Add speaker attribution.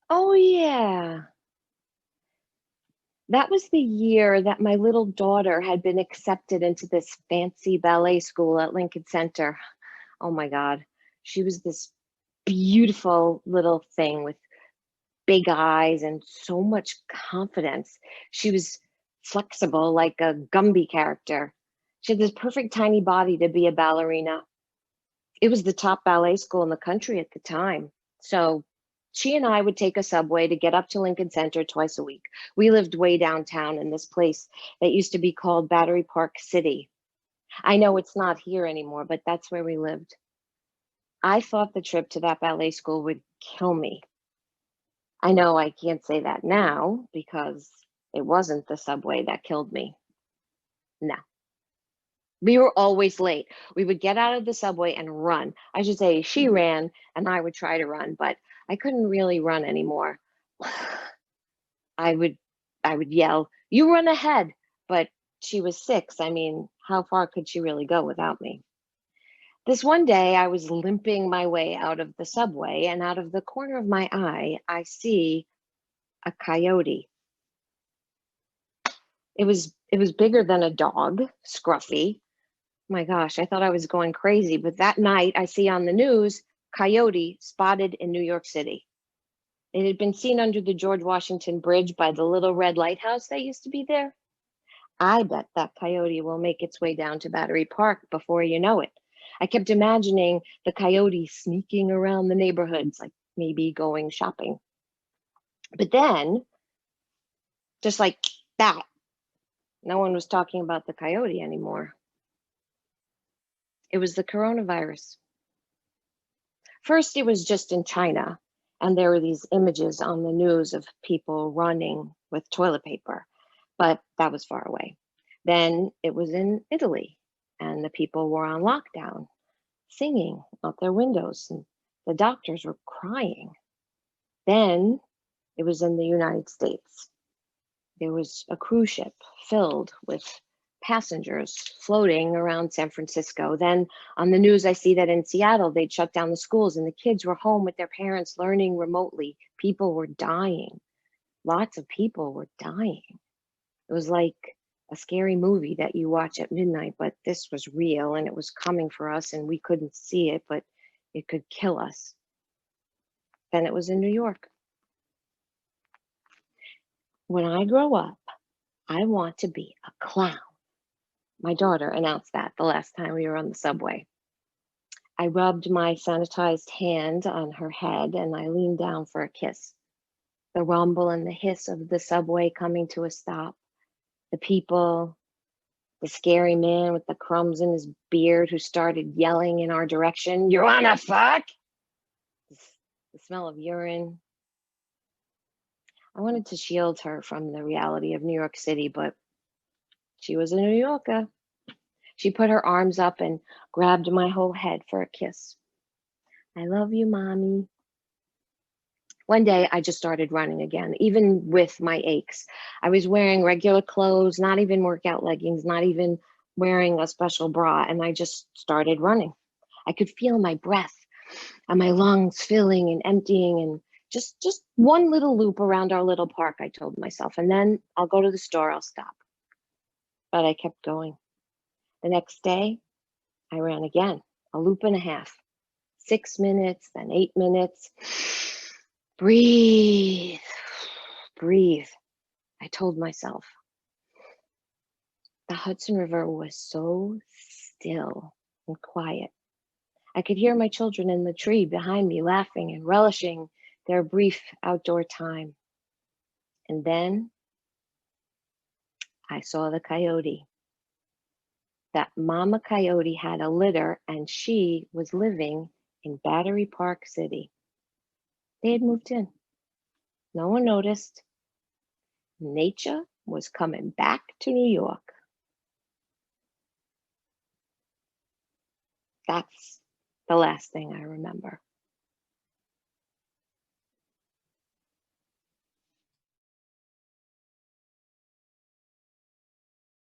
Speaker 1: Oh, yeah. That was the year that my little daughter had been accepted into this fancy ballet school at Lincoln Center. Oh my God. She was this beautiful little thing with big eyes and so much confidence. She was flexible like a Gumby character. She had this perfect tiny body to be a ballerina. It was the top ballet school in the country at the time. So she and I would take a subway to get up to Lincoln Center twice a week. We lived way downtown in this place that used to be called Battery Park City. I know it's not here anymore, but that's where we lived. I thought the trip to that ballet school would kill me. I know I can't say that now because it wasn't the subway that killed me. No. We were always late. We would get out of the subway and run. I should say she ran and I would try to run, but I couldn't really run anymore. I would I would yell, "You run ahead." But she was 6. I mean, how far could she really go without me? This one day I was limping my way out of the subway and out of the corner of my eye, I see a coyote. It was bigger than a dog, scruffy. My gosh, I thought I was going crazy. But that night, I see on the news, coyote spotted in New York City. It had been seen under the George Washington Bridge by the little red lighthouse that used to be there. I bet that coyote will make its way down to Battery Park before you know it. I kept imagining the coyote sneaking around the neighborhoods, like maybe going shopping. But then, just like that, no one was talking about the coyote anymore. It was the coronavirus. First, it was just in China, and there were these images on the news of people running with toilet paper, but that was far away. Then it was in Italy, and the people were on lockdown, singing out their windows, and the doctors were crying. Then it was in the United States. There was a cruise ship filled with passengers floating around San Francisco. Then on the news, I see that in Seattle, they'd shut down the schools and the kids were home with their parents learning remotely. People were dying. Lots of people were dying. It was like a scary movie that you watch at midnight, but this was real and it was coming for us and we couldn't see it, but it could kill us. Then it was in New York. When I grow up, I want to be a clown. My daughter announced that the last time we were on the subway. I rubbed my sanitized hand on her head and I leaned down for a kiss. The rumble and the hiss of the subway coming to a stop. The people, the scary man with the crumbs in his beard who started yelling in our direction, "You wanna fuck?" The smell of urine. I wanted to shield her from the reality of New York City, but she was a New Yorker. She put her arms up and grabbed my whole head for a kiss. "I love you, mommy." One day I just started running again, even with my aches. I was wearing regular clothes, not even workout leggings, not even wearing a special bra, and I just started running. I could feel my breath and my lungs filling and emptying and just one little loop around our little park, I told myself, and then I'll go to the store, I'll stop. But I kept going. The next day, I ran again, a loop and a half. 6 minutes, then 8 minutes. Breathe, breathe, I told myself. The Hudson River was so still and quiet. I could hear my children in the tree behind me laughing and relishing their brief outdoor time. And then I saw the coyote. That mama coyote had a litter and she was living in Battery Park City. They had moved in. No one noticed. Nature was coming back to New York. That's the last thing I remember.